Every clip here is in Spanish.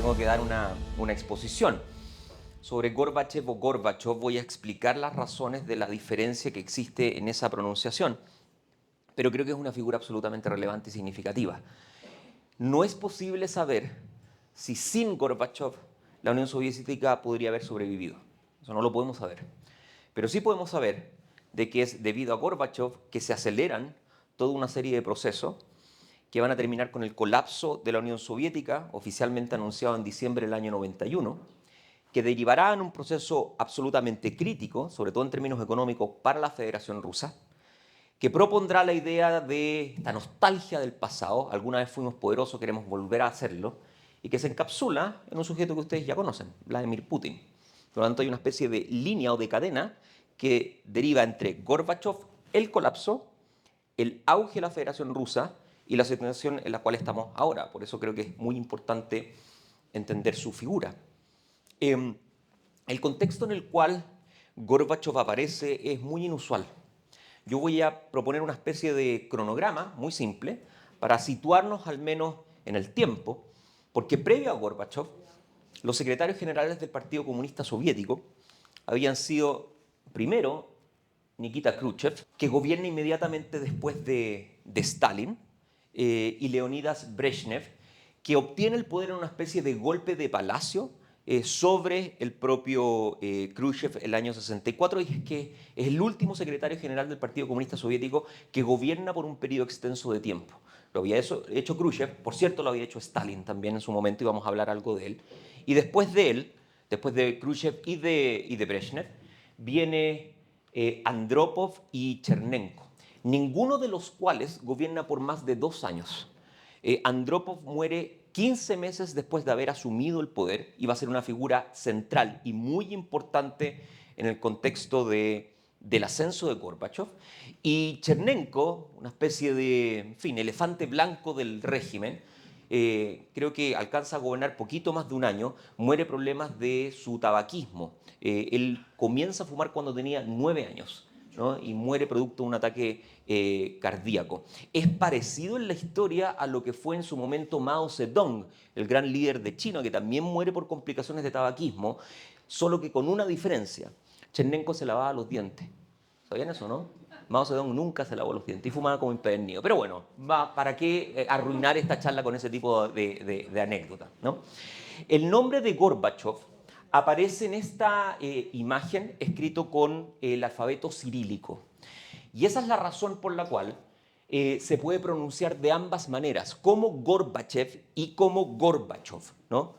tengo que dar una exposición. Sobre Gorbachev o Gorbachov voy a explicar las razones de la diferencia que existe en esa pronunciación, pero creo que es una figura absolutamente relevante y significativa. No es posible saber si sin Gorbachev la Unión Soviética podría haber sobrevivido. Eso no lo podemos saber. Pero sí podemos saber de que es debido a Gorbachev que se aceleran toda una serie de procesos que van a terminar con el colapso de la Unión Soviética, oficialmente anunciado en diciembre del año 91, que derivará en un proceso absolutamente crítico, sobre todo en términos económicos, para la Federación Rusa, que propondrá la idea de esta nostalgia del pasado, alguna vez fuimos poderosos, queremos volver a hacerlo, y que se encapsula en un sujeto que ustedes ya conocen, Vladimir Putin. Por lo tanto, hay una especie de línea o de cadena que deriva entre Gorbachev, el colapso, el auge de la Federación Rusa y la situación en la cual estamos ahora. Por eso creo que es muy importante entender su figura. El contexto en el cual Gorbachev aparece es muy inusual. Yo voy a proponer una especie de cronograma muy simple para situarnos al menos en el tiempo, porque previo a Gorbachev, los secretarios generales del Partido Comunista Soviético habían sido, primero, Nikita Khrushchev, que gobierna inmediatamente después de Stalin, y Leonidas Brezhnev, que obtiene el poder en una especie de golpe de palacio sobre el propio Khrushchev el año 64, y es que es el último secretario general del Partido Comunista Soviético que gobierna por un periodo extenso de tiempo. Lo había hecho Khrushchev, por cierto lo había hecho Stalin también en su momento, y vamos a hablar algo de él. Y después de él, después de Khrushchev y de Brezhnev, viene Andropov y Chernenko, ninguno de los cuales gobierna por más de 2 años. Andropov muere 15 meses después de haber asumido el poder y va a ser una figura central y muy importante en el contexto del ascenso de Gorbachev. Y Chernenko, una especie de, en fin, elefante blanco del régimen, creo que alcanza a gobernar poquito más de un año, muere problemas de su tabaquismo. Él comienza a fumar cuando tenía 9 años. ¿No? Y muere producto de un ataque cardíaco. Es parecido en la historia a lo que fue en su momento Mao Zedong, el gran líder de China, que también muere por complicaciones de tabaquismo, solo que con una diferencia. Chernenko se lavaba los dientes. ¿Sabían eso, no? Mao Zedong nunca se lavó los dientes y fumaba como impedernido. Pero bueno, ¿para qué arruinar esta charla con ese tipo de anécdota, ¿no? El nombre de Gorbachev aparece en esta imagen escrito con el alfabeto cirílico. Y esa es la razón por la cual se puede pronunciar de ambas maneras, como Gorbachev y como Gorbachev, ¿no?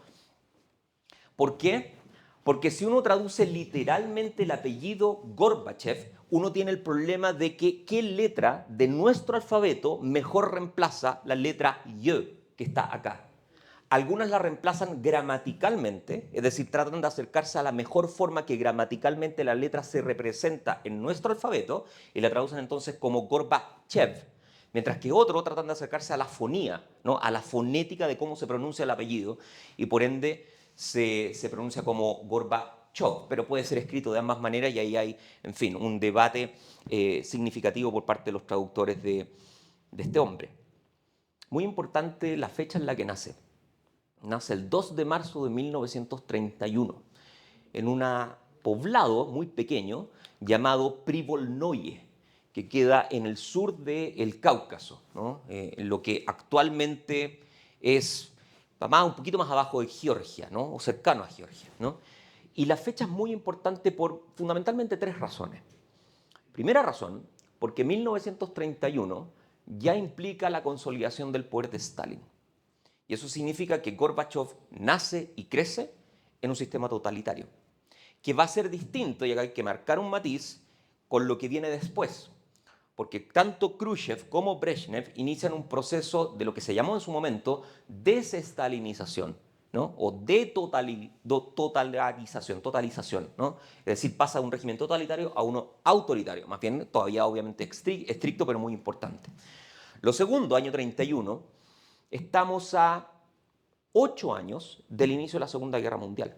¿Por qué? Porque si uno traduce literalmente el apellido Gorbachev, uno tiene el problema de que qué letra de nuestro alfabeto mejor reemplaza la letra Y que está acá. Algunas la reemplazan gramaticalmente, es decir, tratan de acercarse a la mejor forma que gramaticalmente la letra se representa en nuestro alfabeto y la traducen entonces como Gorbachev, mientras que otros tratan de acercarse a la fonía, ¿no? A la fonética de cómo se pronuncia el apellido, y por ende se pronuncia como Gorbachev, pero puede ser escrito de ambas maneras, y ahí hay, en fin, un debate significativo por parte de los traductores de este hombre. Muy importante la fecha en la que nace. Nace el 2 de marzo de 1931 en un poblado muy pequeño llamado Privolnoye, que queda en el sur del Cáucaso, ¿no? En lo que actualmente es un poquito más abajo de Georgia, ¿no? O cercano a Georgia, ¿no? Y la fecha es muy importante por fundamentalmente 3 razones. Primera razón, porque 1931 ya implica la consolidación del poder de Stalin. Y eso significa que Gorbachev nace y crece en un sistema totalitario, que va a ser distinto, y acá hay que marcar un matiz, con lo que viene después. Porque tanto Khrushchev como Brezhnev inician un proceso de lo que se llamó en su momento desestalinización, ¿no? O de totalización, ¿no? Es decir, pasa de un régimen totalitario a uno autoritario, más bien todavía obviamente estricto, pero muy importante. Lo segundo, año 31, estamos a 8 años del inicio de la Segunda Guerra Mundial,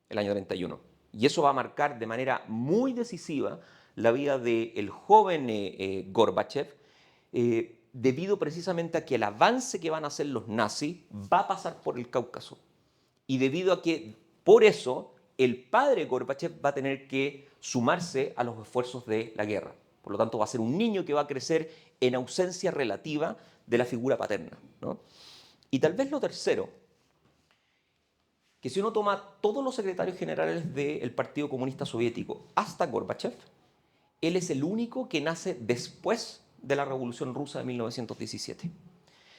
el año 31. Y eso va a marcar de manera muy decisiva la vida del joven Gorbachev, debido precisamente a que el avance que van a hacer los nazis va a pasar por el Cáucaso. Y debido a que, por eso, el padre Gorbachev va a tener que sumarse a los esfuerzos de la guerra. Por lo tanto, va a ser un niño que va a crecer en ausencia relativa de la figura paterna, ¿no? Y tal vez lo tercero, que si uno toma todos los secretarios generales del Partido Comunista Soviético hasta Gorbachev, él es el único que nace después de la Revolución Rusa de 1917.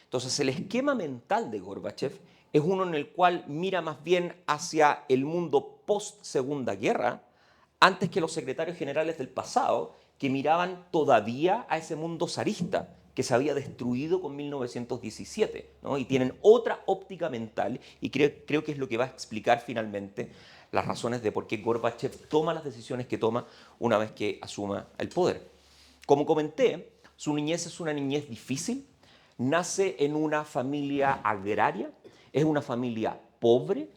Entonces, el esquema mental de Gorbachev es uno en el cual mira más bien hacia el mundo post-Segunda Guerra, antes que los secretarios generales del pasado, que miraban todavía a ese mundo zarista que se había destruido con 1917, ¿no? Y tienen otra óptica mental, y creo que es lo que va a explicar finalmente las razones de por qué Gorbachev toma las decisiones que toma una vez que asuma el poder. Como comenté, su niñez es una niñez difícil, nace en una familia agraria, es una familia pobre,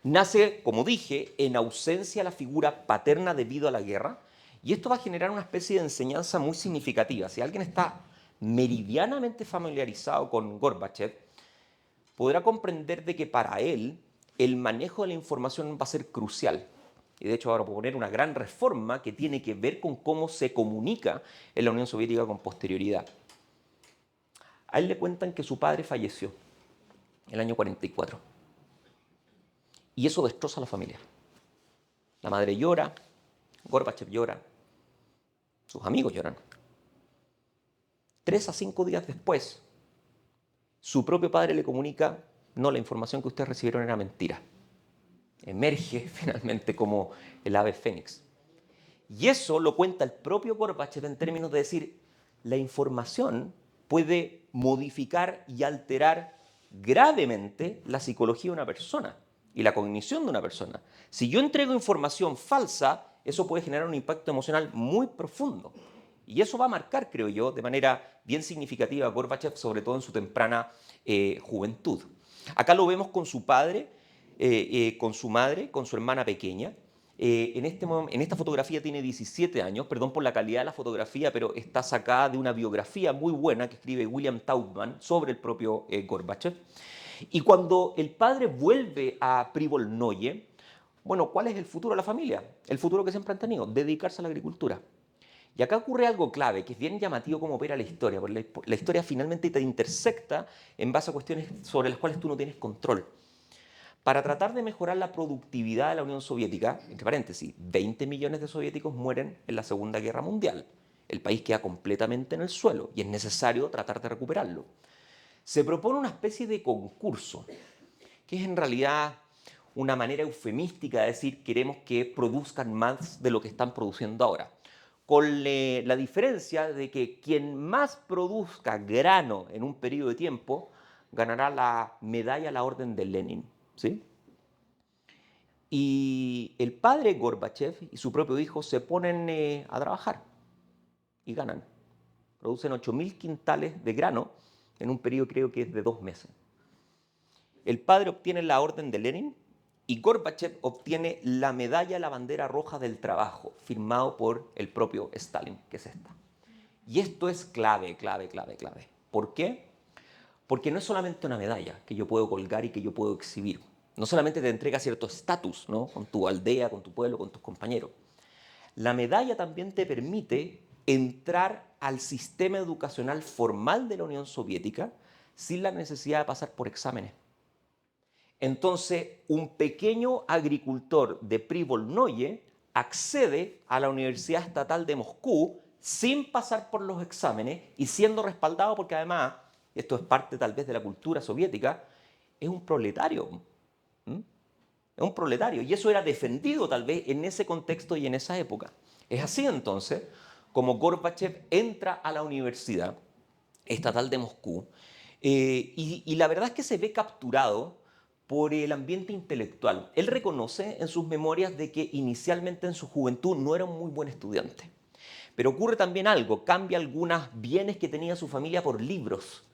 nace, como dije, en ausencia de la figura paterna debido a la guerra, y esto va a generar una especie de enseñanza muy significativa. Si alguien está meridianamente familiarizado con Gorbachev, podrá comprender de que para él el manejo de la información va a ser crucial. Y de hecho va a proponer una gran reforma que tiene que ver con cómo se comunica en la Unión Soviética con posterioridad. A él le cuentan que su padre falleció en el año 44. Y eso destroza a la familia. La madre llora, Gorbachev llora, sus amigos lloran. 3 a 5 días después, su propio padre le comunica: no, la información que ustedes recibieron era mentira. Emerge finalmente como el ave fénix. Y eso lo cuenta el propio Gorbachev en términos de decir: la información puede modificar y alterar gravemente la psicología de una persona y la cognición de una persona. Si yo entrego información falsa, eso puede generar un impacto emocional muy profundo. Y eso va a marcar, creo yo, de manera bien significativa a Gorbachev, sobre todo en su temprana juventud. Acá lo vemos con su padre, con su madre, con su hermana pequeña. En esta fotografía tiene 17 años, perdón por la calidad de la fotografía, pero está sacada de una biografía muy buena que escribe William Taubman sobre el propio Gorbachev. Y cuando el padre vuelve a Privolnoye, bueno, ¿cuál es el futuro de la familia? El futuro que siempre han tenido: dedicarse a la agricultura. Y acá ocurre algo clave, que es bien llamativo cómo opera la historia, porque la historia finalmente te intersecta en base a cuestiones sobre las cuales tú no tienes control. Para tratar de mejorar la productividad de la Unión Soviética, entre paréntesis, 20 millones de soviéticos mueren en la Segunda Guerra Mundial. El país queda completamente en el suelo y es necesario tratar de recuperarlo. Se propone una especie de concurso, que es en realidad una manera eufemística de decir: queremos que produzcan más de lo que están produciendo ahora. Con la diferencia de que quien más produzca grano en un periodo de tiempo ganará la medalla a la Orden de Lenin, ¿sí? Y el padre Gorbachev y su propio hijo se ponen a trabajar y ganan. Producen 8.000 quintales de grano en un periodo, creo que es de 2 meses. El padre obtiene la Orden de Lenin y Gorbachev obtiene la medalla a la bandera roja del trabajo, firmado por el propio Stalin, que es esta. Y esto es clave, clave, clave, clave. ¿Por qué? Porque no es solamente una medalla que yo puedo colgar y que yo puedo exhibir. No solamente te entrega cierto estatus, ¿no?, con tu aldea, con tu pueblo, con tus compañeros. La medalla también te permite entrar al sistema educacional formal de la Unión Soviética sin la necesidad de pasar por exámenes. Entonces, un pequeño agricultor de Privolnoye accede a la Universidad Estatal de Moscú sin pasar por los exámenes y siendo respaldado porque además, esto es parte tal vez de la cultura soviética, es un proletario. ¿Mm? Es un proletario y eso era defendido tal vez en ese contexto y en esa época. Es así entonces como Gorbachev entra a la Universidad Estatal de Moscú y la verdad es que se ve capturado por el ambiente intelectual. Él reconoce en sus memorias de que inicialmente en su juventud no era un muy buen estudiante. Pero ocurre también algo: cambia algunos bienes que tenía su familia por libros.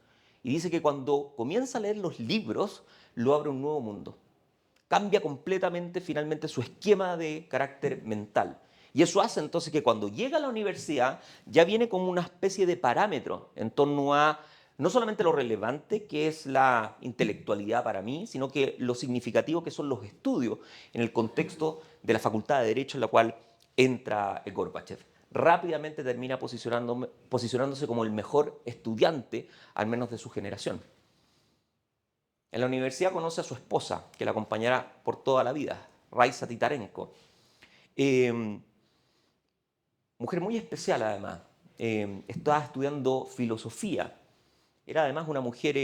Y dice que cuando comienza a leer los libros, lo abre un nuevo mundo. Cambia completamente finalmente su esquema de carácter mental. Y eso hace entonces que cuando llega a la universidad ya viene como una especie de parámetro en torno a no solamente lo relevante que es la intelectualidad para mí, sino que lo significativo que son los estudios en el contexto de la Facultad de Derecho en la cual entra Gorbachev. Rápidamente termina posicionándose como el mejor estudiante, al menos de su generación. En la universidad conoce a su esposa, que la acompañará por toda la vida, Raisa Titarenko. Eh, Mujer muy especial además. Estaba estudiando filosofía. Era además una mujer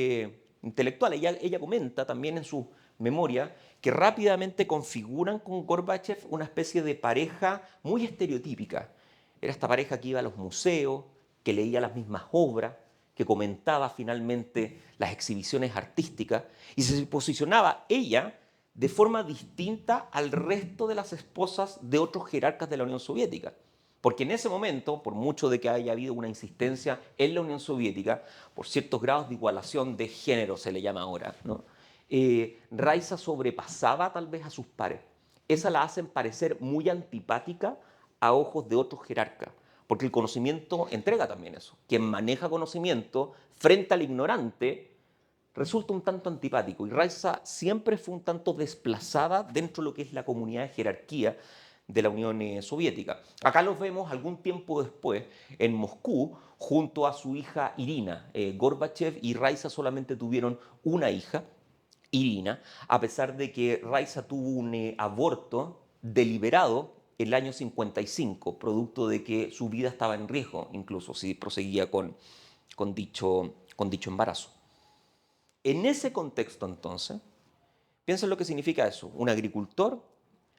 intelectual. Ella comenta también en su memoria que rápidamente configuran con Gorbachev una especie de pareja muy estereotípica. Era esta pareja que iba a los museos, que leía las mismas obras, que comentaba finalmente las exhibiciones artísticas y se posicionaba ella de forma distinta al resto de las esposas de otros jerarcas de la Unión Soviética. Porque en ese momento, por mucho de que haya habido una insistencia en la Unión Soviética, por ciertos grados de igualación de género se le llama ahora, ¿no? Raisa sobrepasaba tal vez a sus pares. Esa la hacen parecer muy antipática a ojos de otros jerarcas, porque el conocimiento entrega también eso. Quien maneja conocimiento frente al ignorante resulta un tanto antipático y Raisa siempre fue un tanto desplazada dentro de lo que es la comunidad de jerarquía de la Unión Soviética. Acá los vemos algún tiempo después en Moscú junto a su hija Irina. Gorbachev y Raisa solamente tuvieron una hija, Irina, a pesar de que Raisa tuvo un aborto deliberado el año 55, producto de que su vida estaba en riesgo, incluso si proseguía con dicho embarazo. En ese contexto, entonces, piensen lo que significa eso. Un agricultor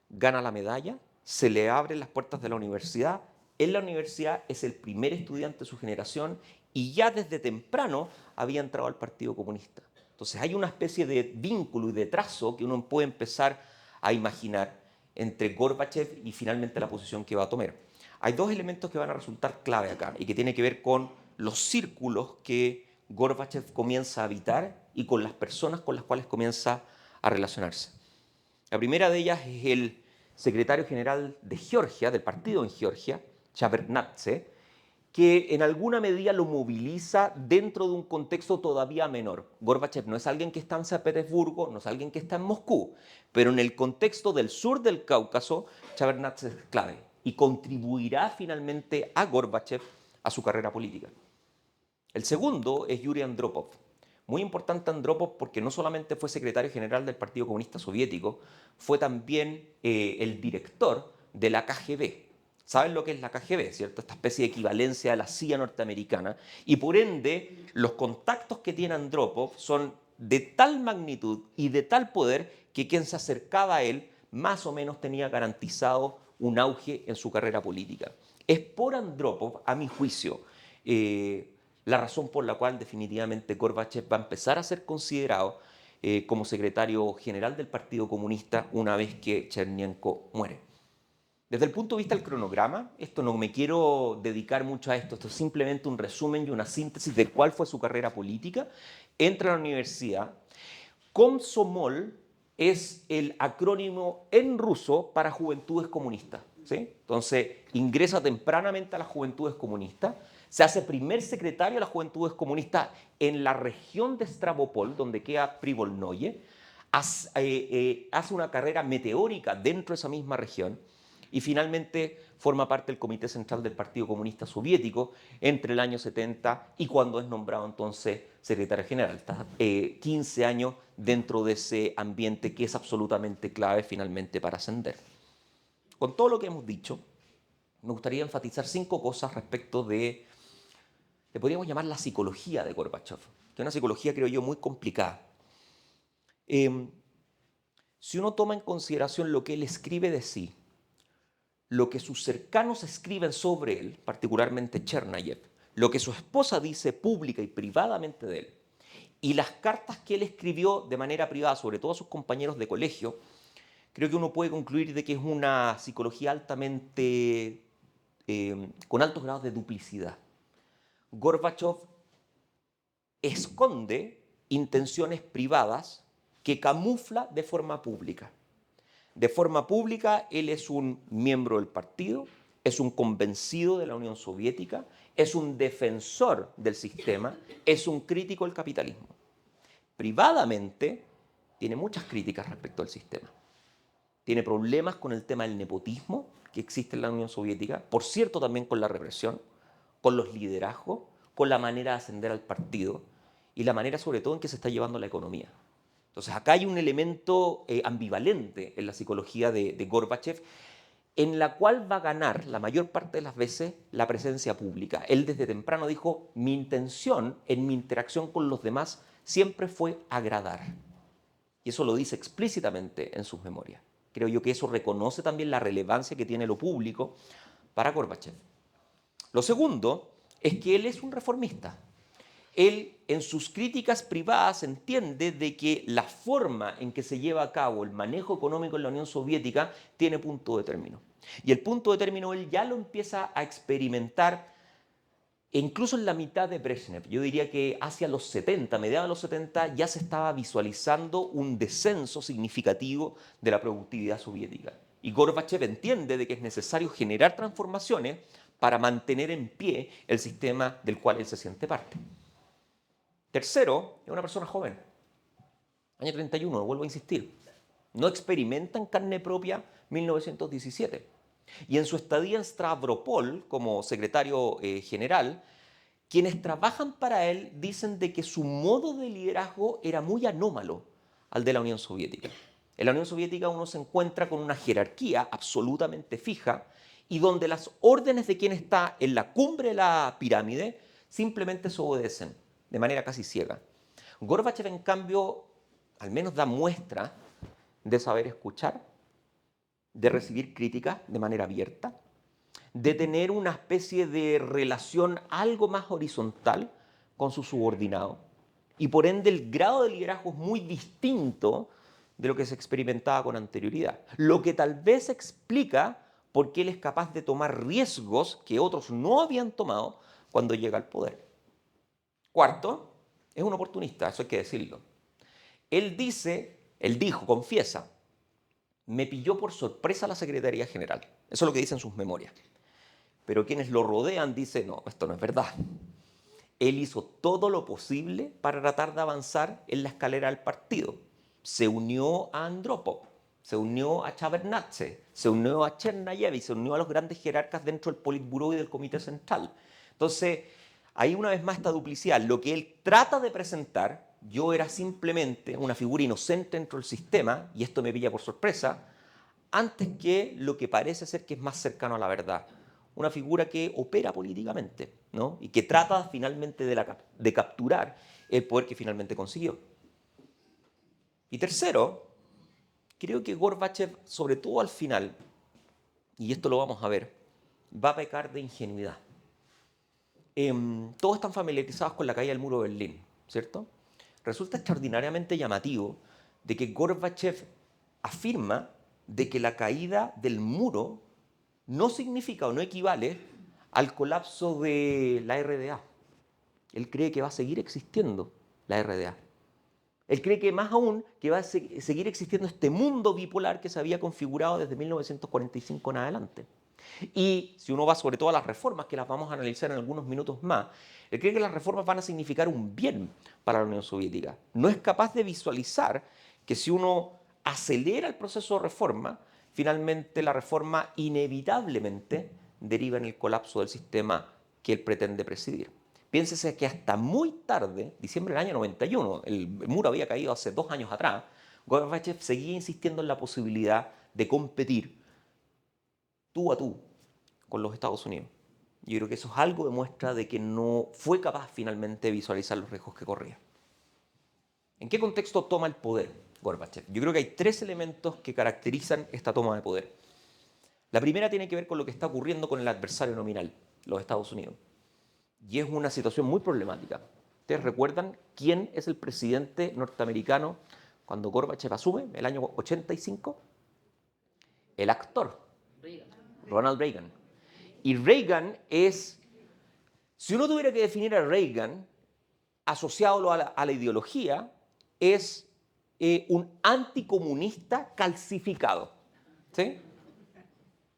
gana la medalla, se le abren las puertas de la universidad, en la universidad es el primer estudiante de su generación y ya desde temprano había entrado al Partido Comunista. Entonces hay una especie de vínculo y de trazo que uno puede empezar a imaginar entre Gorbachev y finalmente la posición que va a tomar. Hay dos elementos que van a resultar clave acá y que tienen que ver con los círculos que Gorbachev comienza a habitar y con las personas con las cuales comienza a relacionarse. La primera de ellas es el secretario general de Georgia, del partido en Georgia, Shevardnadze, que en alguna medida lo moviliza dentro de un contexto todavía menor. Gorbachev no es alguien que está en San Petersburgo, no es alguien que está en Moscú, pero en el contexto del sur del Cáucaso, Shevardnadze es clave y contribuirá finalmente a Gorbachev a su carrera política. El segundo es Yuri Andropov. Muy importante Andropov porque no solamente fue secretario general del Partido Comunista Soviético, fue también el director de la KGB. ¿Saben lo que es la KGB, cierto? Esta especie de equivalencia a la CIA norteamericana. Y por ende, los contactos que tiene Andropov son de tal magnitud y de tal poder que quien se acercaba a él más o menos tenía garantizado un auge en su carrera política. Es por Andropov, a mi juicio, la razón por la cual definitivamente Gorbachev va a empezar a ser considerado como secretario general del Partido Comunista una vez que Chernenko muere. Desde el punto de vista del cronograma, esto no me quiero dedicar mucho a esto es simplemente un resumen y una síntesis de cuál fue su carrera política. Entra a la universidad. Komsomol es el acrónimo en ruso para Juventudes Comunistas, ¿sí? Entonces, ingresa tempranamente a las Juventudes Comunistas, se hace primer secretario de las Juventudes Comunistas en la región de Stavropol, donde queda Privolnoye, hace una carrera meteórica dentro de esa misma región y finalmente forma parte del Comité Central del Partido Comunista Soviético entre el año 70 y cuando es nombrado entonces secretario general. Está 15 años dentro de ese ambiente que es absolutamente clave finalmente para ascender. Con todo lo que hemos dicho, me gustaría enfatizar 5 cosas respecto de, le podríamos llamar la psicología de Gorbachev, que es una psicología, creo yo, muy complicada. Si uno toma en consideración lo que él escribe de sí, lo que sus cercanos escriben sobre él, particularmente Chernayev, lo que su esposa dice pública y privadamente de él, y las cartas que él escribió de manera privada, sobre todo a sus compañeros de colegio, creo que uno puede concluir de que es una psicología altamente, con altos grados de duplicidad. Gorbachev esconde intenciones privadas que camufla de forma pública. De forma pública, él es un miembro del partido, es un convencido de la Unión Soviética, es un defensor del sistema, es un crítico del capitalismo. Privadamente, tiene muchas críticas respecto al sistema. Tiene problemas con el tema del nepotismo que existe en la Unión Soviética, por cierto también con la represión, con los liderazgos, con la manera de ascender al partido y la manera sobre todo en que se está llevando la economía. Entonces acá hay un elemento ambivalente en la psicología de Gorbachev, en la cual va a ganar la mayor parte de las veces la presencia pública. Él desde temprano dijo, mi intención en mi interacción con los demás siempre fue agradar. Y eso lo dice explícitamente en sus memorias. Creo yo que eso reconoce también la relevancia que tiene lo público para Gorbachev. Lo segundo es que él es un reformista. Él en sus críticas privadas entiende de que la forma en que se lleva a cabo el manejo económico en la Unión Soviética tiene punto de término. Y el punto de término él ya lo empieza a experimentar incluso en la mitad de Brezhnev. Yo diría que hacia los 70, mediados de los 70, ya se estaba visualizando un descenso significativo de la productividad soviética. Y Gorbachev entiende de que es necesario generar transformaciones para mantener en pie el sistema del cual él se siente parte. Tercero, es una persona joven, año 31, vuelvo a insistir. No experimenta en carne propia 1917. Y en su estadía en Stavropol como secretario general, quienes trabajan para él dicen de que su modo de liderazgo era muy anómalo al de la Unión Soviética. En la Unión Soviética uno se encuentra con una jerarquía absolutamente fija y donde las órdenes de quien está en la cumbre de la pirámide simplemente se obedecen de manera casi ciega. Gorbachev, en cambio, al menos da muestra de saber escuchar, de recibir críticas de manera abierta, de tener una especie de relación algo más horizontal con su subordinado. Y por ende el grado de liderazgo es muy distinto de lo que se experimentaba con anterioridad. Lo que tal vez explica por qué él es capaz de tomar riesgos que otros no habían tomado cuando llega al poder. Cuarto, es un oportunista, eso hay que decirlo. Él dijo, confiesa, me pilló por sorpresa la Secretaría General. Eso es lo que dice en sus memorias. Pero quienes lo rodean dicen, no, esto no es verdad. Él hizo todo lo posible para tratar de avanzar en la escalera del partido. Se unió a Andropov, se unió a Chabernatze, se unió a Chernayev y se unió a los grandes jerarcas dentro del Politburó y del Comité Central. Entonces, ahí una vez más esta duplicidad. Lo que él trata de presentar, yo era simplemente una figura inocente dentro del sistema, y esto me pilla por sorpresa, antes que lo que parece ser que es más cercano a la verdad. Una figura que opera políticamente, ¿no? Y que trata finalmente de capturar el poder que finalmente consiguió. Y tercero, creo que Gorbachev, sobre todo al final, y esto lo vamos a ver, va a pecar de ingenuidad. Todos están familiarizados con la caída del muro de Berlín, ¿cierto? Resulta extraordinariamente llamativo de que Gorbachev afirma de que la caída del muro no significa o no equivale al colapso de la RDA. Él cree que va a seguir existiendo la RDA. Él cree que más aún que va a seguir existiendo este mundo bipolar que se había configurado desde 1945 en adelante. Y si uno va sobre todo a las reformas, que las vamos a analizar en algunos minutos más, él cree que las reformas van a significar un bien para la Unión Soviética. No es capaz de visualizar que si uno acelera el proceso de reforma, finalmente la reforma inevitablemente deriva en el colapso del sistema que él pretende presidir. Piénsese que hasta muy tarde, diciembre del año 91, el muro había caído hace 2 años atrás, Gorbachev seguía insistiendo en la posibilidad de competir tú a tú con los Estados Unidos. Yo creo que eso es algo de muestra de que no fue capaz finalmente de visualizar los riesgos que corría. ¿En qué contexto toma el poder Gorbachev? Yo creo que hay 3 elementos que caracterizan esta toma de poder. La primera tiene que ver con lo que está ocurriendo con el adversario nominal, los Estados Unidos. Y es una situación muy problemática. ¿Ustedes recuerdan quién es el presidente norteamericano cuando Gorbachev asume, el año 85? El actor, Ronald Reagan. Y Reagan es, si uno tuviera que definir a Reagan, asociado a la ideología, es un anticomunista calcificado. ¿Sí?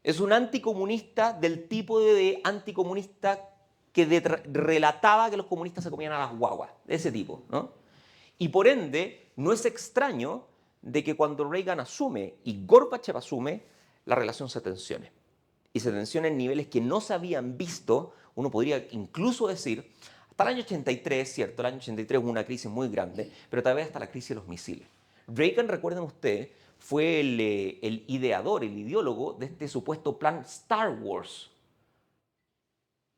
Es un anticomunista del tipo de anticomunista que relataba que los comunistas se comían a las guaguas, de ese tipo, ¿no? Y por ende, no es extraño de que cuando Reagan asume y Gorbachev asume, la relación se tensione. Y se tensiona en niveles que no se habían visto, uno podría incluso decir, hasta el año 83, cierto, el año 83 hubo una crisis muy grande, pero tal vez hasta la crisis de los misiles. Reagan, recuerden ustedes, fue el ideador, el ideólogo de este supuesto plan Star Wars.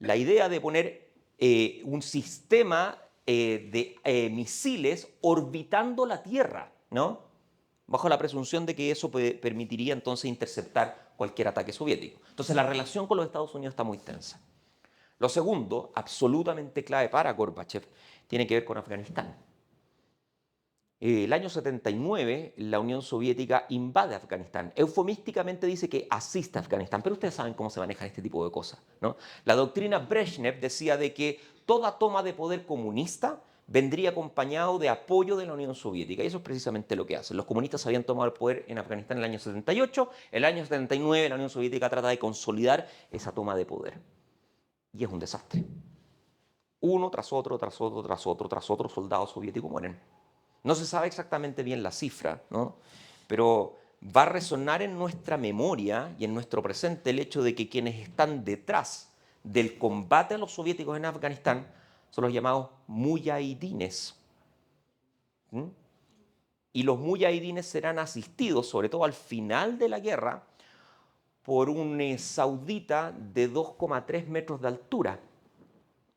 La idea de poner un sistema de misiles orbitando la Tierra, ¿no? Bajo la presunción de que eso permitiría entonces interceptar cualquier ataque soviético. Entonces la relación con los Estados Unidos está muy tensa. Lo segundo, absolutamente clave para Gorbachev, tiene que ver con Afganistán. El año 79, la Unión Soviética invade Afganistán. Eufemísticamente dice que asiste a Afganistán, pero ustedes saben cómo se manejan este tipo de cosas, ¿no? La doctrina Brezhnev decía de que toda toma de poder comunista vendría acompañado de apoyo de la Unión Soviética, y eso es precisamente lo que hacen. Los comunistas habían tomado el poder en Afganistán en el año 78, el año 79 la Unión Soviética trata de consolidar esa toma de poder, y es un desastre. Uno tras otro, tras otro, tras otro, tras otro soldado soviético mueren. No se sabe exactamente bien la cifra, ¿no? Pero va a resonar en nuestra memoria y en nuestro presente el hecho de que quienes están detrás del combate a los soviéticos en Afganistán son los llamados muyahidines. ¿Mm? Y los muyahidines serán asistidos, sobre todo al final de la guerra, por un saudita de 2,3 metros de altura,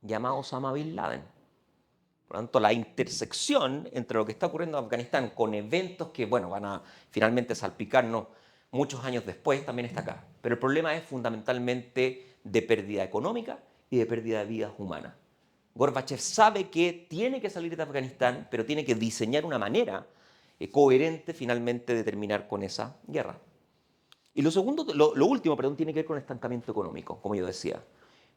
llamado Osama Bin Laden. Por lo tanto, la intersección entre lo que está ocurriendo en Afganistán con eventos que, bueno, van a finalmente salpicarnos muchos años después, también está acá. Pero el problema es fundamentalmente de pérdida económica y de pérdida de vidas humanas. Gorbachev sabe que tiene que salir de Afganistán, pero tiene que diseñar una manera coherente finalmente de terminar con esa guerra. Y lo segundo, lo último, perdón, tiene que ver con el estancamiento económico, como yo decía.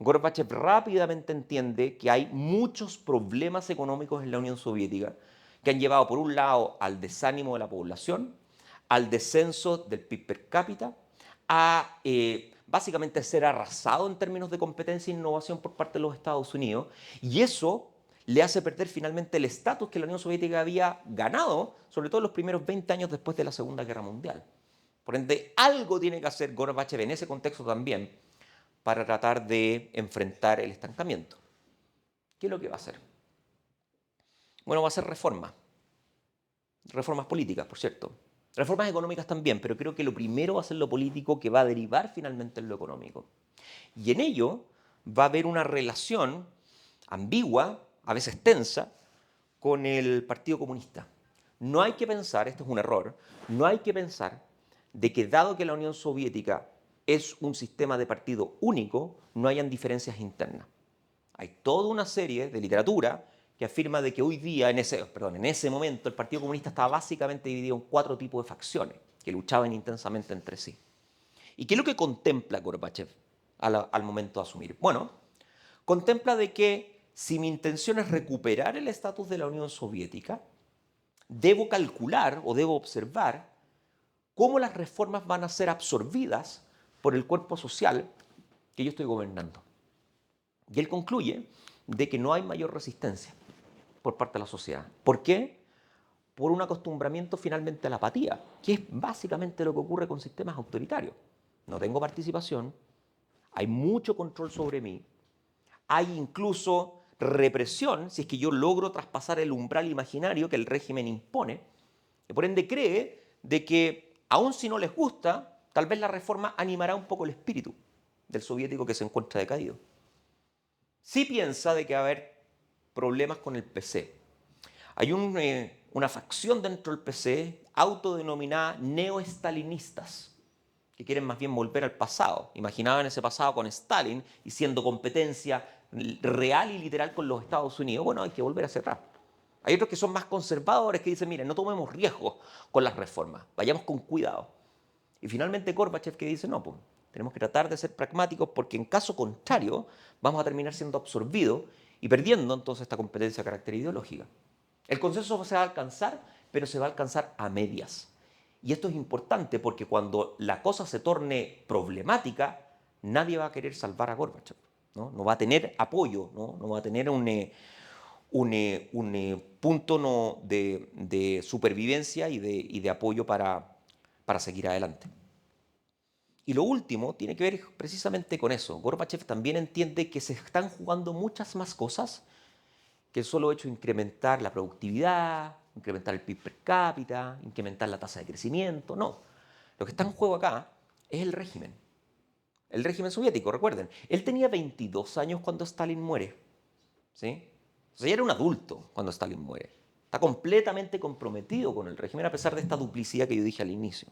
Gorbachev rápidamente entiende que hay muchos problemas económicos en la Unión Soviética que han llevado, por un lado, al desánimo de la población, al descenso del PIB per cápita, a básicamente ser arrasado en términos de competencia e innovación por parte de los Estados Unidos. Y eso le hace perder finalmente el estatus que la Unión Soviética había ganado, sobre todo en los primeros 20 años después de la Segunda Guerra Mundial. Por ende, algo tiene que hacer Gorbachev en ese contexto también para tratar de enfrentar el estancamiento. ¿Qué es lo que va a hacer? Bueno, va a hacer reformas. Reformas políticas, por cierto. Reformas económicas también, pero creo que lo primero va a ser lo político que va a derivar finalmente en lo económico. Y en ello va a haber una relación ambigua, a veces tensa, con el Partido Comunista. No hay que pensar, esto es un error, no hay que pensar de que dado que la Unión Soviética es un sistema de partido único, no hayan diferencias internas. Hay toda una serie de literatura que afirma de que hoy día, en ese momento, el Partido Comunista estaba básicamente dividido en 4 tipos de facciones que luchaban intensamente entre sí. ¿Y qué es lo que contempla Gorbachev al momento de asumir? Bueno, contempla de que si mi intención es recuperar el estatus de la Unión Soviética, debo calcular o debo observar cómo las reformas van a ser absorbidas por el cuerpo social que yo estoy gobernando. Y él concluye de que no hay mayor resistencia por parte de la sociedad. ¿Por qué? Por un acostumbramiento finalmente a la apatía, que es básicamente lo que ocurre con sistemas autoritarios. No tengo participación, hay mucho control sobre mí, hay incluso represión si es que yo logro traspasar el umbral imaginario que el régimen impone, y por ende cree de que, aun si no les gusta, tal vez la reforma animará un poco el espíritu del soviético que se encuentra decaído. Sí piensa de que va a haber problemas con el PC. Hay una facción dentro del PC autodenominada neoestalinistas, que quieren más bien volver al pasado. Imaginaban ese pasado con Stalin y siendo competencia real y literal con los Estados Unidos. Bueno, hay que volver hacia atrás. Hay otros que son más conservadores que dicen, miren, no tomemos riesgos con las reformas, vayamos con cuidado. Y finalmente Gorbachev que dice, no, pues tenemos que tratar de ser pragmáticos porque en caso contrario vamos a terminar siendo absorbidos y perdiendo entonces esta competencia de carácter ideológica. El consenso se va a alcanzar, pero se va a alcanzar a medias. Y esto es importante porque cuando la cosa se torne problemática, nadie va a querer salvar a Gorbachev, ¿no? No va a tener apoyo, no va a tener un punto no, de supervivencia y de apoyo para seguir adelante. Y lo último tiene que ver precisamente con eso. Gorbachev también entiende que se están jugando muchas más cosas que el solo hecho de incrementar la productividad, incrementar el PIB per cápita, incrementar la tasa de crecimiento. No. Lo que está en juego acá es el régimen. El régimen soviético, recuerden. Él tenía 22 años cuando Stalin muere. ¿Sí? O sea, ya era un adulto cuando Stalin muere. Está completamente comprometido con el régimen a pesar de esta duplicidad que yo dije al inicio,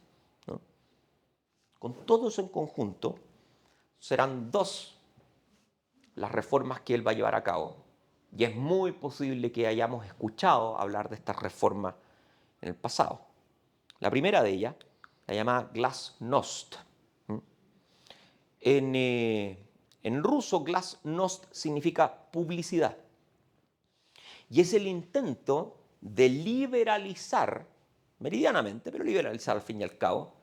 ¿no? Con todo eso en conjunto, serán dos las reformas que él va a llevar a cabo. Y es muy posible que hayamos escuchado hablar de estas reformas en el pasado. La primera de ellas la llama Glasnost. En ruso, Glasnost significa publicidad. Y es el intento de liberalizar, meridianamente, pero liberalizar al fin y al cabo,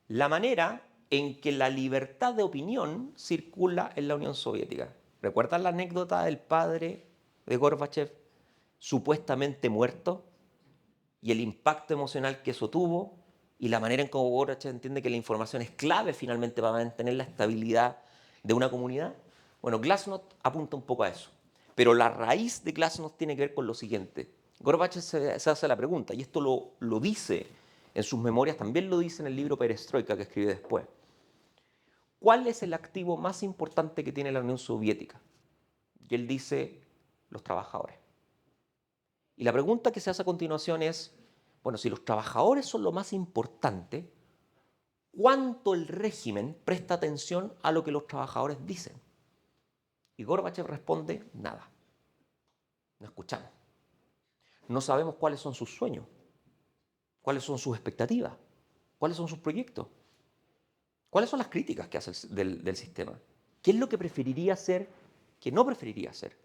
la manera en que la libertad de opinión circula en la Unión Soviética. ¿Recuerdan la anécdota del padre de Gorbachev supuestamente muerto? Y el impacto emocional que eso tuvo y la manera en cómo Gorbachev entiende que la información es clave finalmente para mantener la estabilidad de una comunidad. Bueno, Glasnost apunta un poco a eso. Pero la raíz de Glasnost tiene que ver con lo siguiente. Gorbachev se hace la pregunta, y esto lo dice en sus memorias, también lo dice en el libro Perestroika que escribe después. ¿Cuál es el activo más importante que tiene la Unión Soviética? Y él dice, los trabajadores. Y la pregunta que se hace a continuación es, bueno, si los trabajadores son lo más importante, ¿cuánto el régimen presta atención a lo que los trabajadores dicen? Y Gorbachev responde, nada. No escuchamos. No sabemos cuáles son sus sueños, cuáles son sus expectativas, cuáles son sus proyectos, cuáles son las críticas que hace del sistema. ¿Qué es lo que preferiría hacer, que no preferiría hacer?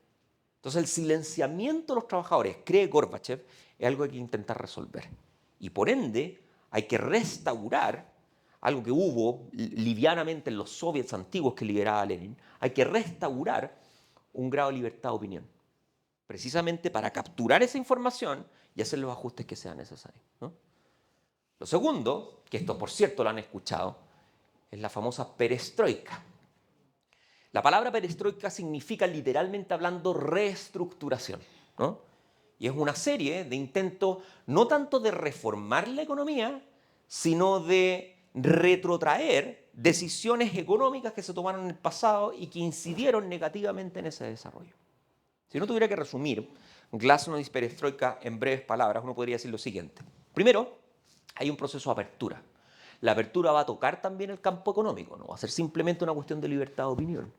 Entonces el silenciamiento de los trabajadores, cree Gorbachev, es algo que hay que intentar resolver. Y por ende hay que restaurar algo que hubo livianamente en los soviets antiguos que lideraba Lenin, hay que restaurar un grado de libertad de opinión, precisamente para capturar esa información y hacer los ajustes que sean necesarios, ¿no? Lo segundo, que esto por cierto lo han escuchado, es la famosa perestroika. La palabra perestroika significa literalmente hablando reestructuración, ¿no? Y es una serie de intentos no tanto de reformar la economía, sino de retrotraer decisiones económicas que se tomaron en el pasado y que incidieron negativamente en ese desarrollo. Si no tuviera que resumir Glasnost y perestroika en breves palabras, uno podría decir lo siguiente. Primero, hay un proceso de apertura. La apertura va a tocar también el campo económico, no va a ser simplemente una cuestión de libertad de opinión.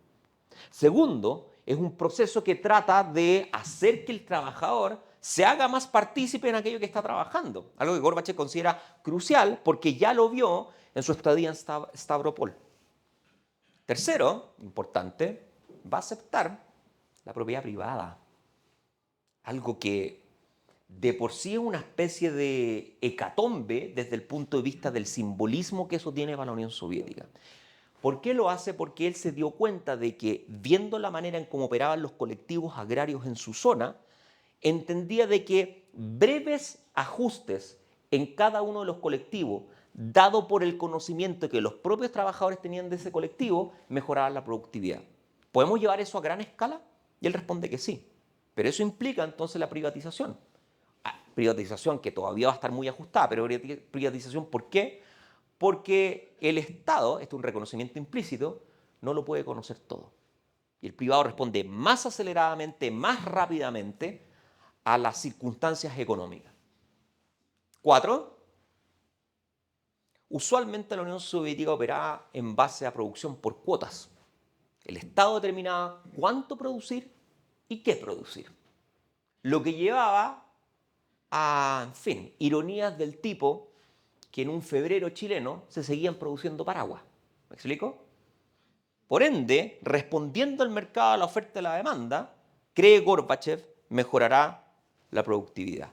Segundo, es un proceso que trata de hacer que el trabajador se haga más partícipe en aquello que está trabajando, algo que Gorbachev considera crucial porque ya lo vio en su estadía en Stavropol. Tercero, importante, va a aceptar la propiedad privada, algo que de por sí es una especie de hecatombe desde el punto de vista del simbolismo que eso tiene para la Unión Soviética. ¿Por qué lo hace? Porque él se dio cuenta de que, viendo la manera en cómo operaban los colectivos agrarios en su zona, entendía de que breves ajustes en cada uno de los colectivos, dado por el conocimiento que los propios trabajadores tenían de ese colectivo, mejoraban la productividad. ¿Podemos llevar eso a gran escala? Y él responde que sí. Pero eso implica entonces la privatización. Privatización que todavía va a estar muy ajustada, pero privatización ¿por qué? Porque el Estado, esto es un reconocimiento implícito, no lo puede conocer todo. Y el privado responde más aceleradamente, más rápidamente a las circunstancias económicas. 4. Usualmente la Unión Soviética operaba en base a producción por cuotas. El Estado determinaba cuánto producir y qué producir. Lo que llevaba a, en fin, ironías del tipo que en un febrero chileno se seguían produciendo paraguas. ¿Me explico? Por ende, respondiendo al mercado a la oferta y la demanda, cree Gorbachev, mejorará la productividad.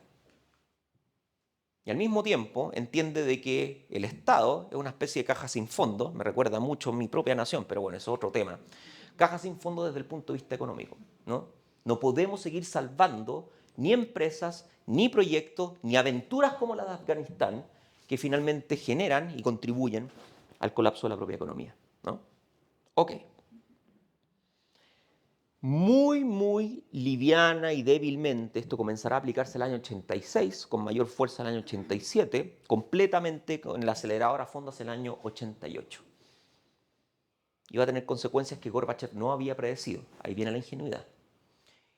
Y al mismo tiempo entiende de que el Estado es una especie de caja sin fondo, me recuerda mucho a mi propia nación, pero bueno, eso es otro tema. Caja sin fondo desde el punto de vista económico, ¿no? No podemos seguir salvando ni empresas, ni proyectos, ni aventuras como la de Afganistán, que finalmente generan y contribuyen al colapso de la propia economía, ¿no? Ok. Muy liviana y débilmente, esto comenzará a aplicarse el año 86, con mayor fuerza el año 87, completamente con el acelerador a fondo hacia el año 88. Y va a tener consecuencias que Gorbachev no había predecido. Ahí viene la ingenuidad.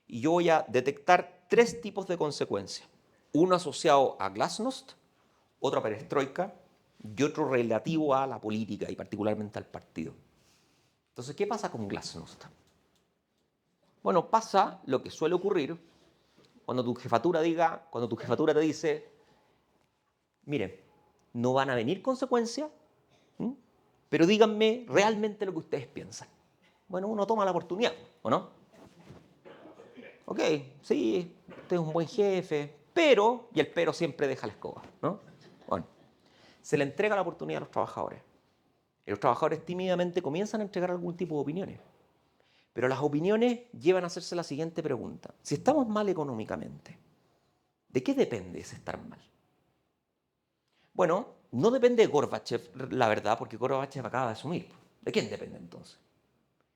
Y yo voy a detectar tres tipos de consecuencias. Uno asociado a glasnost, otro a perestroika y otro relativo a la política y particularmente al partido. Entonces, ¿qué pasa con glasnost? Bueno, pasa lo que suele ocurrir cuando tu jefatura te dice, mire, no van a venir consecuencias, pero díganme realmente lo que ustedes piensan. Bueno, uno toma la oportunidad, ¿o no? Ok, sí, usted es un buen jefe, pero, y el pero siempre deja la escoba, ¿no? Bueno, se le entrega la oportunidad a los trabajadores. Y los trabajadores tímidamente comienzan a entregar algún tipo de opiniones. Pero las opiniones llevan a hacerse la siguiente pregunta. Si estamos mal económicamente, ¿de qué depende ese estar mal? Bueno, no depende de Gorbachev, la verdad, porque Gorbachev acaba de asumir. ¿De quién depende entonces?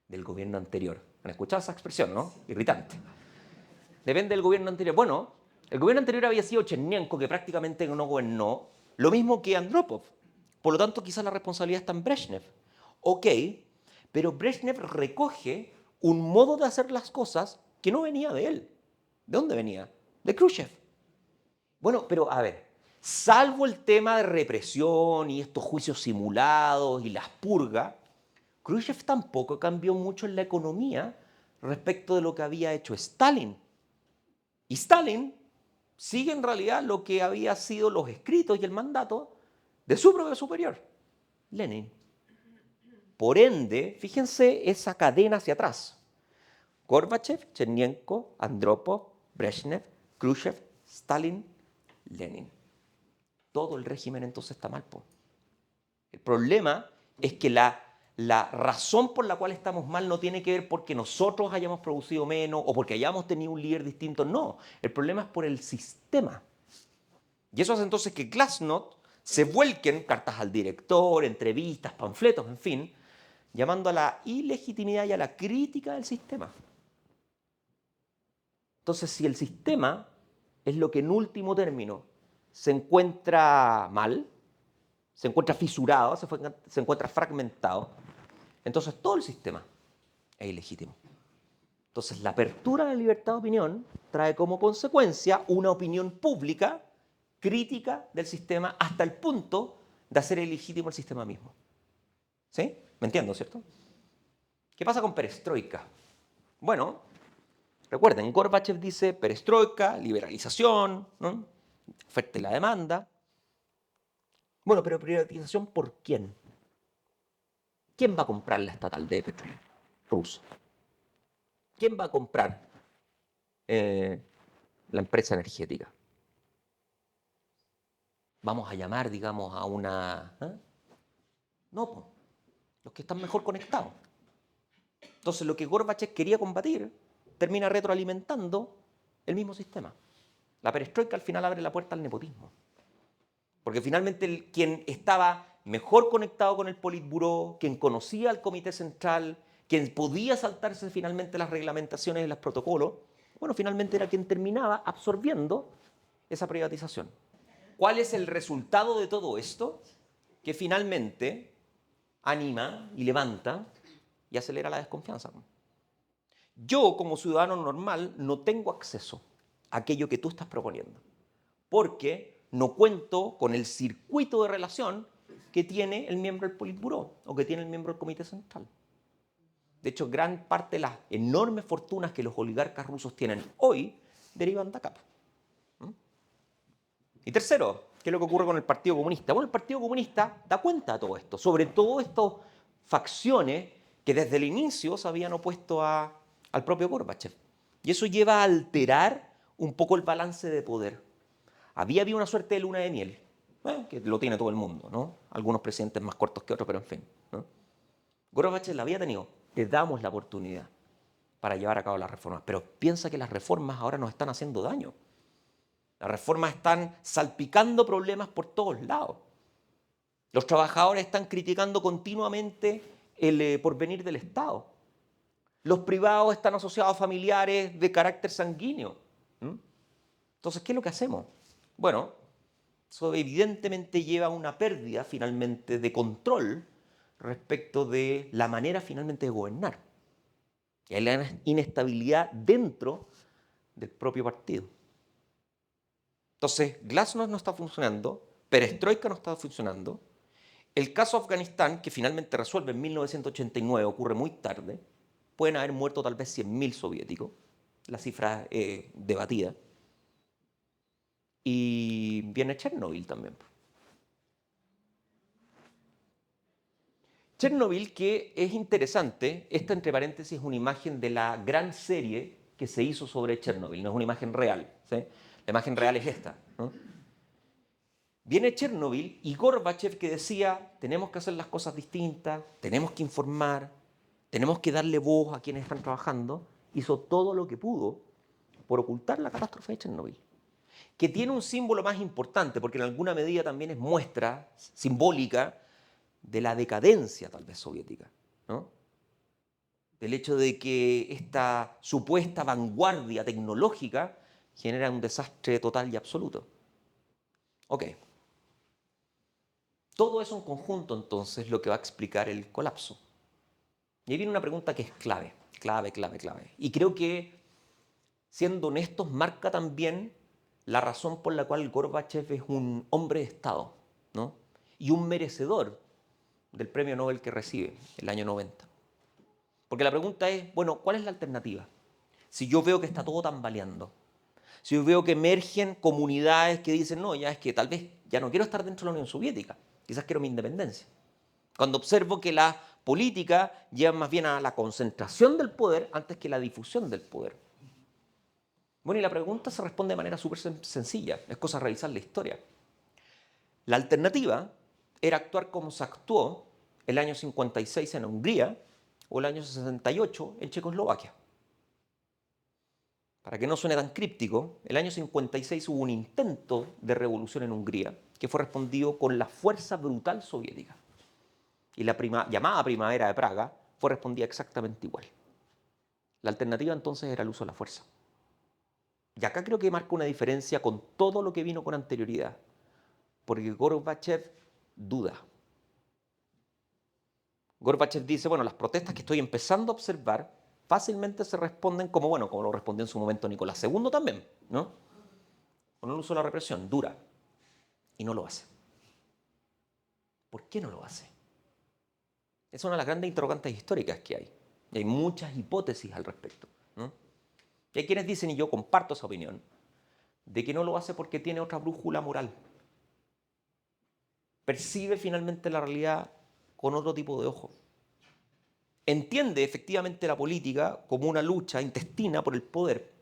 Del gobierno anterior. ¿Han escuchado esa expresión, no? Irritante. Depende del gobierno anterior. Bueno, el gobierno anterior había sido Chernenko, que prácticamente no gobernó, lo mismo que Andropov. Por lo tanto, quizás la responsabilidad está en Brezhnev. Ok, pero Brezhnev recoge un modo de hacer las cosas que no venía de él. ¿De dónde venía? De Khrushchev. Bueno, pero a ver, salvo el tema de represión y estos juicios simulados y las purgas, Khrushchev tampoco cambió mucho en la economía respecto de lo que había hecho Stalin. Y Stalin sigue en realidad lo que había sido los escritos y el mandato de su propio superior, Lenin. Por ende, fíjense esa cadena hacia atrás. Gorbachev, Chernenko, Andropov, Brezhnev, Khrushchev, Stalin, Lenin. Todo el régimen entonces está mal. El problema es que la razón por la cual estamos mal no tiene que ver porque nosotros hayamos producido menos o porque hayamos tenido un líder distinto. No, el problema es por el sistema. Y eso hace entonces que Glasnost se vuelquen cartas al director, entrevistas, panfletos, en fin, llamando a la ilegitimidad y a la crítica del sistema. Entonces, si el sistema es lo que en último término se encuentra mal, se encuentra fisurado, se encuentra fragmentado, entonces todo el sistema es ilegítimo. Entonces, la apertura a la libertad de opinión trae como consecuencia una opinión pública crítica del sistema hasta el punto de hacer ilegítimo el sistema mismo. ¿Sí? ¿Me entiendo, cierto? ¿Qué pasa con perestroika? Bueno, recuerden, Gorbachev dice perestroika, liberalización, ¿no? Oferta y la demanda. Bueno, pero privatización ¿por quién? ¿Quién va a comprar la estatal de petróleo? Rusia. ¿Quién va a comprar la empresa energética? Vamos a llamar, digamos, a una... ¿eh? No, pues, los que están mejor conectados. Entonces, lo que Gorbachev quería combatir termina retroalimentando el mismo sistema. La perestroika al final abre la puerta al nepotismo. Porque finalmente quien estaba mejor conectado con el Politburó, quien conocía al Comité Central, quien podía saltarse finalmente las reglamentaciones y los protocolos, bueno, finalmente era quien terminaba absorbiendo esa privatización. ¿Cuál es el resultado de todo esto? Que finalmente anima y levanta y acelera la desconfianza. Yo, como ciudadano normal, no tengo acceso a aquello que tú estás proponiendo, porque no cuento con el circuito de relación que tiene el miembro del Politburó o que tiene el miembro del Comité Central. De hecho, gran parte de las enormes fortunas que los oligarcas rusos tienen hoy derivan de acá. Y tercero, ¿qué es lo que ocurre con el Partido Comunista? Bueno, el Partido Comunista da cuenta de todo esto, sobre todo estas facciones que desde el inicio se habían opuesto al propio Gorbachev. Y eso lleva a alterar un poco el balance de poder, Había una suerte de luna de miel, que lo tiene todo el mundo, ¿no? Algunos presidentes más cortos que otros, pero en fin, ¿no? Gorbachev la había tenido, le damos la oportunidad para llevar a cabo las reformas, pero piensa que las reformas ahora nos están haciendo daño. Las reformas están salpicando problemas por todos lados. Los trabajadores están criticando continuamente el porvenir del Estado. Los privados están asociados a familiares de carácter sanguíneo. Entonces, ¿qué es lo que hacemos? Bueno, eso evidentemente lleva a una pérdida finalmente de control respecto de la manera finalmente de gobernar. Y hay la inestabilidad dentro del propio partido. Entonces, Glasnost no está funcionando, Perestroika no está funcionando. El caso Afganistán, que finalmente resuelve en 1989, ocurre muy tarde. Pueden haber muerto tal vez 100.000 soviéticos, la cifra debatida. Y viene Chernobyl también. Chernobyl, que es interesante, esta entre paréntesis es una imagen de la gran serie que se hizo sobre Chernobyl, no es una imagen real, ¿sí? La imagen real es esta, ¿no? Viene Chernobyl y Gorbachev, que decía, tenemos que hacer las cosas distintas, tenemos que informar, tenemos que darle voz a quienes están trabajando, hizo todo lo que pudo por ocultar la catástrofe de Chernobyl, que tiene un símbolo más importante, porque en alguna medida también es muestra simbólica de la decadencia tal vez soviética, ¿no? Del hecho de que esta supuesta vanguardia tecnológica genera un desastre total y absoluto. Ok. Todo eso en conjunto, entonces, lo que va a explicar el colapso. Y ahí viene una pregunta que es clave, clave, clave, clave. Y creo que, siendo honestos, marca también la razón por la cual Gorbachev es un hombre de Estado, ¿no? Y un merecedor del premio Nobel que recibe el año 90. Porque la pregunta es, bueno, ¿cuál es la alternativa? Si yo veo que está todo tambaleando, si yo veo que emergen comunidades que dicen, no, ya es que tal vez ya no quiero estar dentro de la Unión Soviética, quizás quiero mi independencia. Cuando observo que la política lleva más bien a la concentración del poder antes que la difusión del poder. Bueno, y la pregunta se responde de manera súper sencilla, es cosa de revisar la historia. La alternativa era actuar como se actuó el año 56 en Hungría o el año 68 en Checoslovaquia. Para que no suene tan críptico, el año 56 hubo un intento de revolución en Hungría que fue respondido con la fuerza brutal soviética. Y la llamada Primavera de Praga fue respondida exactamente igual. La alternativa entonces era el uso de la fuerza. Y acá creo que marca una diferencia con todo lo que vino con anterioridad, porque Gorbachev duda. Gorbachev dice, bueno, las protestas que estoy empezando a observar fácilmente se responden como, bueno, como lo respondió en su momento Nicolás II también, ¿no? Con el uso de la represión, dura. Y no lo hace. ¿Por qué no lo hace? Es una de las grandes interrogantes históricas que hay. Y hay muchas hipótesis al respecto, ¿no? Y hay quienes dicen, y yo comparto esa opinión, de que no lo hace porque tiene otra brújula moral. Percibe finalmente la realidad con otro tipo de ojo. Entiende efectivamente la política como una lucha intestina por el poder,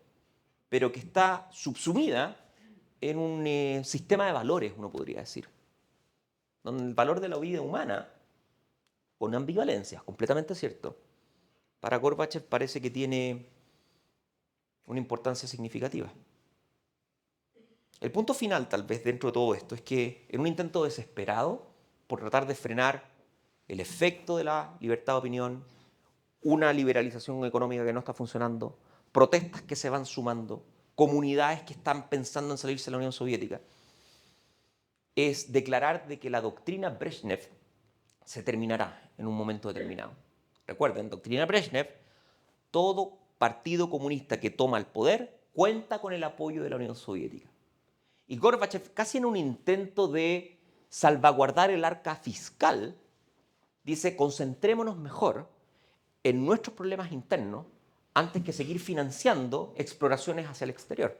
pero que está subsumida en un sistema de valores, uno podría decir, donde el valor de la vida humana, con ambivalencias, completamente cierto, para Gorbachev parece que tiene una importancia significativa. El punto final, tal vez, dentro de todo esto, es que en un intento desesperado por tratar de frenar el efecto de la libertad de opinión, una liberalización económica que no está funcionando, protestas que se van sumando, comunidades que están pensando en salirse de la Unión Soviética, es declarar de que la doctrina Brezhnev se terminará en un momento determinado. Recuerden, doctrina Brezhnev, todo partido comunista que toma el poder cuenta con el apoyo de la Unión Soviética. Y Gorbachev, casi en un intento de salvaguardar el arca fiscal, dice, concentrémonos mejor en nuestros problemas internos antes que seguir financiando exploraciones hacia el exterior.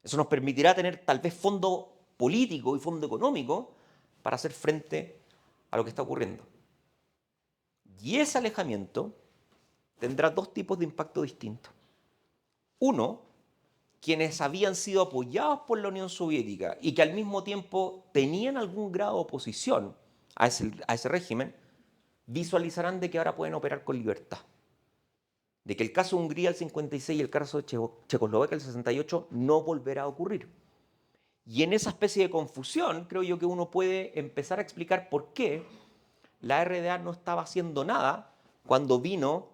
Eso nos permitirá tener tal vez fondo político y fondo económico para hacer frente a lo que está ocurriendo. Y ese alejamiento tendrá dos tipos de impacto distintos. Uno, quienes habían sido apoyados por la Unión Soviética y que al mismo tiempo tenían algún grado de oposición a ese régimen, visualizarán de que ahora pueden operar con libertad. De que el caso de Hungría del 56 y el caso de Checoslovaquia del 68 no volverá a ocurrir. Y en esa especie de confusión creo yo que uno puede empezar a explicar por qué la RDA no estaba haciendo nada cuando vino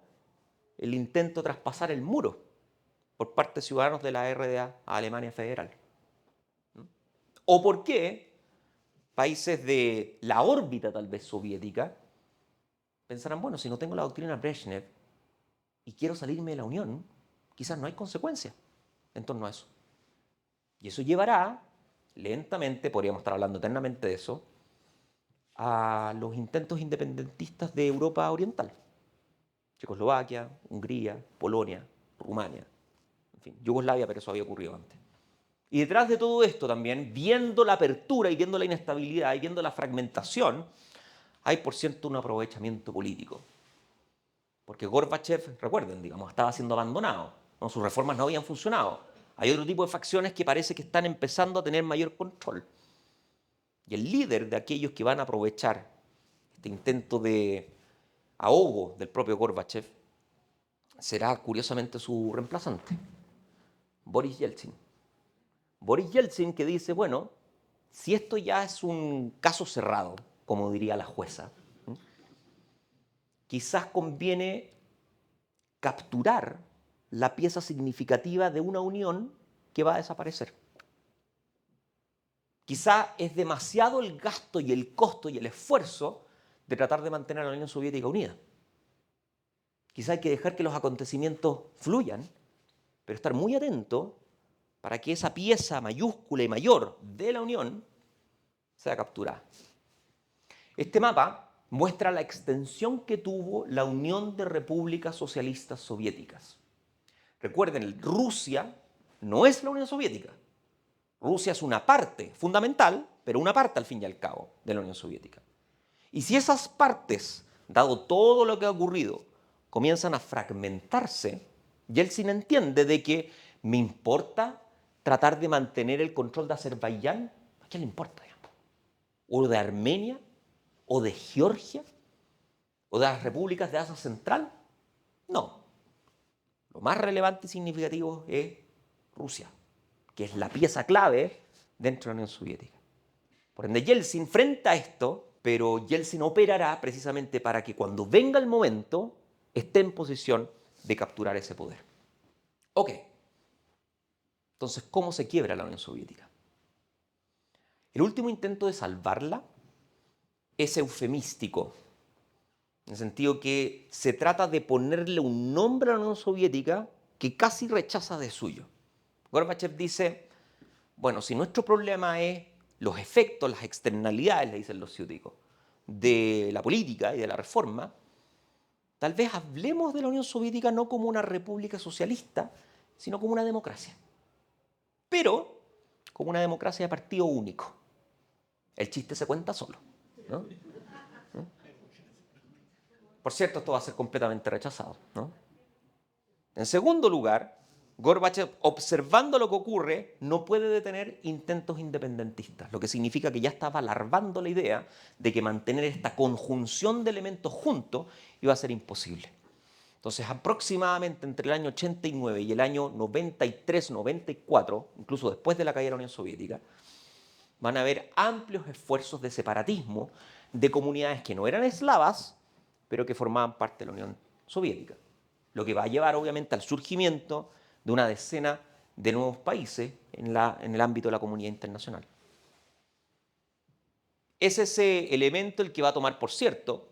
el intento de traspasar el muro por parte de ciudadanos de la RDA a Alemania Federal. O por qué países de la órbita tal vez soviética pensarán, bueno, si no tengo la doctrina Brezhnev y quiero salirme de la Unión, quizás no hay consecuencias en torno a eso. Y eso llevará lentamente, podríamos estar hablando eternamente de eso, a los intentos independentistas de Europa Oriental. Checoslovaquia, Hungría, Polonia, Rumania, en fin, Yugoslavia, pero eso había ocurrido antes. Y detrás de todo esto también, viendo la apertura y viendo la inestabilidad y viendo la fragmentación, hay por cierto un aprovechamiento político. Porque Gorbachev, recuerden, digamos, estaba siendo abandonado, ¿no? Sus reformas no habían funcionado. Hay otro tipo de facciones que parece que están empezando a tener mayor control. Y el líder de aquellos que van a aprovechar este intento de ahogo del propio Gorbachev será curiosamente su reemplazante, Boris Yeltsin. Boris Yeltsin que dice, bueno, si esto ya es un caso cerrado, como diría la jueza, quizás conviene capturar la pieza significativa de una unión que va a desaparecer. Quizá es demasiado el gasto y el costo y el esfuerzo de tratar de mantener a la Unión Soviética unida. Quizá hay que dejar que los acontecimientos fluyan, pero estar muy atento para que esa pieza mayúscula y mayor de la Unión sea capturada. Este mapa muestra la extensión que tuvo la Unión de Repúblicas Socialistas Soviéticas. Recuerden, Rusia no es la Unión Soviética. Rusia es una parte fundamental, pero una parte al fin y al cabo de la Unión Soviética. Y si esas partes, dado todo lo que ha ocurrido, comienzan a fragmentarse, Yeltsin entiende de que me importa tratar de mantener el control de Azerbaiyán, ¿a quién le importa? Digamos? O de Armenia, o de Georgia, o de las repúblicas de Asia Central. No. Lo más relevante y significativo es Rusia, que es la pieza clave dentro de la Unión Soviética. Por ende, Yeltsin frente a esto, pero Yeltsin operará precisamente para que cuando venga el momento esté en posición de capturar ese poder. Ok. Entonces, ¿cómo se quiebra la Unión Soviética? El último intento de salvarla es eufemístico, en el sentido que se trata de ponerle un nombre a la Unión Soviética que casi rechaza de suyo. Gorbachev dice, bueno, si nuestro problema es los efectos, las externalidades, le dicen los ciúticos, de la política y de la reforma, tal vez hablemos de la Unión Soviética no como una república socialista, sino como una democracia. Pero como una democracia de partido único. El chiste se cuenta solo, ¿no? Por cierto, esto va a ser completamente rechazado, ¿no? En segundo lugar, Gorbachev, observando lo que ocurre, no puede detener intentos independentistas, lo que significa que ya estaba alarvando la idea de que mantener esta conjunción de elementos juntos iba a ser imposible. Entonces, aproximadamente entre el año 89 y el año 93-94, incluso después de la caída de la Unión Soviética, van a haber amplios esfuerzos de separatismo de comunidades que no eran eslavas, pero que formaban parte de la Unión Soviética. Lo que va a llevar obviamente al surgimiento de una decena de nuevos países en el ámbito de la comunidad internacional. Es ese elemento el que va a tomar, por cierto,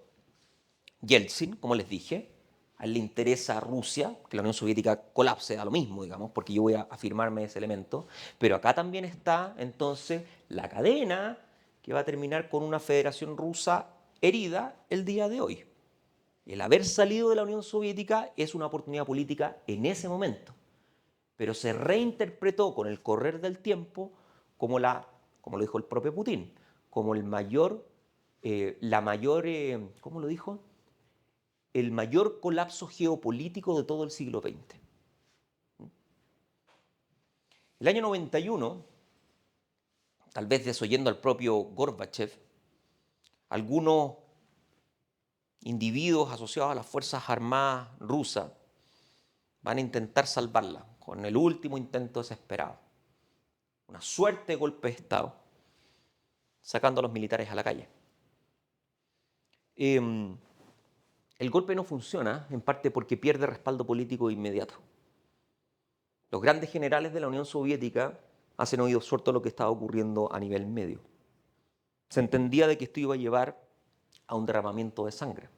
Yeltsin, como les dije. A él le interesa a Rusia, que la Unión Soviética colapse, a lo mismo, digamos, porque yo voy a afirmarme ese elemento. Pero acá también está, entonces, la cadena que va a terminar con una federación rusa herida el día de hoy. El haber salido de la Unión Soviética es una oportunidad política en ese momento, pero se reinterpretó con el correr del tiempo como como lo dijo el propio Putin, como ¿cómo lo dijo? El mayor colapso geopolítico de todo el siglo XX. El año 91, tal vez desoyendo al propio Gorbachev, algunos individuos asociados a las Fuerzas Armadas rusas van a intentar salvarla con el último intento desesperado. Una suerte de golpe de Estado, sacando a los militares a la calle. El golpe no funciona, en parte porque pierde respaldo político inmediato. Los grandes generales de la Unión Soviética hacen oídos sordos a lo que estaba ocurriendo a nivel medio. Se entendía de que esto iba a llevar a un derramamiento de sangre.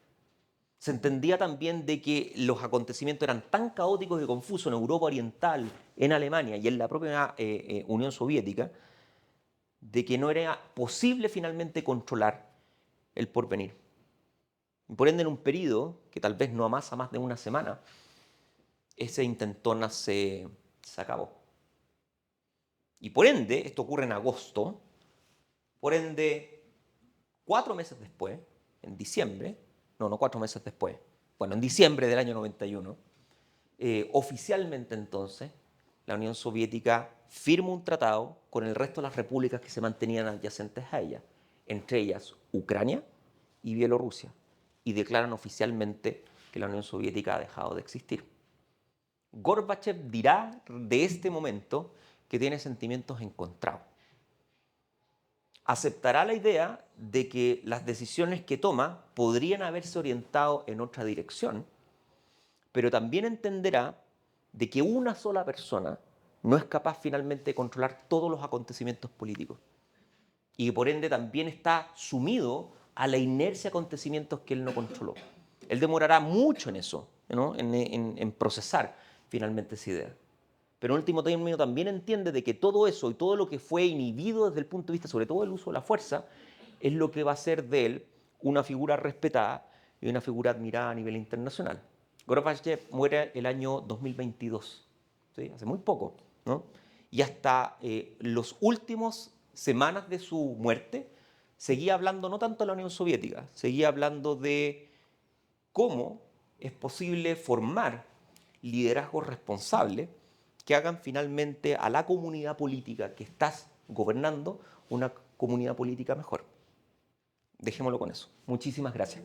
Se entendía también de que los acontecimientos eran tan caóticos y confusos en Europa Oriental, en Alemania y en la propia Unión Soviética, de que no era posible finalmente controlar el porvenir. Y por ende, en un periodo que tal vez no amasa más de una semana, ese intentona se acabó. Y por ende, esto ocurre en agosto, por ende, 4 meses después, en diciembre, no 4 meses después, bueno, en diciembre del año 91, oficialmente entonces, la Unión Soviética firma un tratado con el resto de las repúblicas que se mantenían adyacentes a ella, entre ellas Ucrania y Bielorrusia, y declaran oficialmente que la Unión Soviética ha dejado de existir. Gorbachev dirá de este momento que tiene sentimientos encontrados. Aceptará la idea de que las decisiones que toma podrían haberse orientado en otra dirección, pero también entenderá de que una sola persona no es capaz finalmente de controlar todos los acontecimientos políticos y por ende también está sumido a la inercia de acontecimientos que él no controló. Él demorará mucho en eso, ¿no? en procesar finalmente esa idea. Pero en último término también entiende de que todo eso y todo lo que fue inhibido desde el punto de vista, sobre todo el uso de la fuerza, es lo que va a hacer de él una figura respetada y una figura admirada a nivel internacional. Gorbachev muere el año 2022, ¿sí? Hace muy poco, ¿no? Y hasta los últimos semanas de su muerte seguía hablando no tanto de la Unión Soviética, seguía hablando de cómo es posible formar liderazgos responsables que hagan finalmente a la comunidad política que estás gobernando una comunidad política mejor. Dejémoslo con eso. Muchísimas gracias.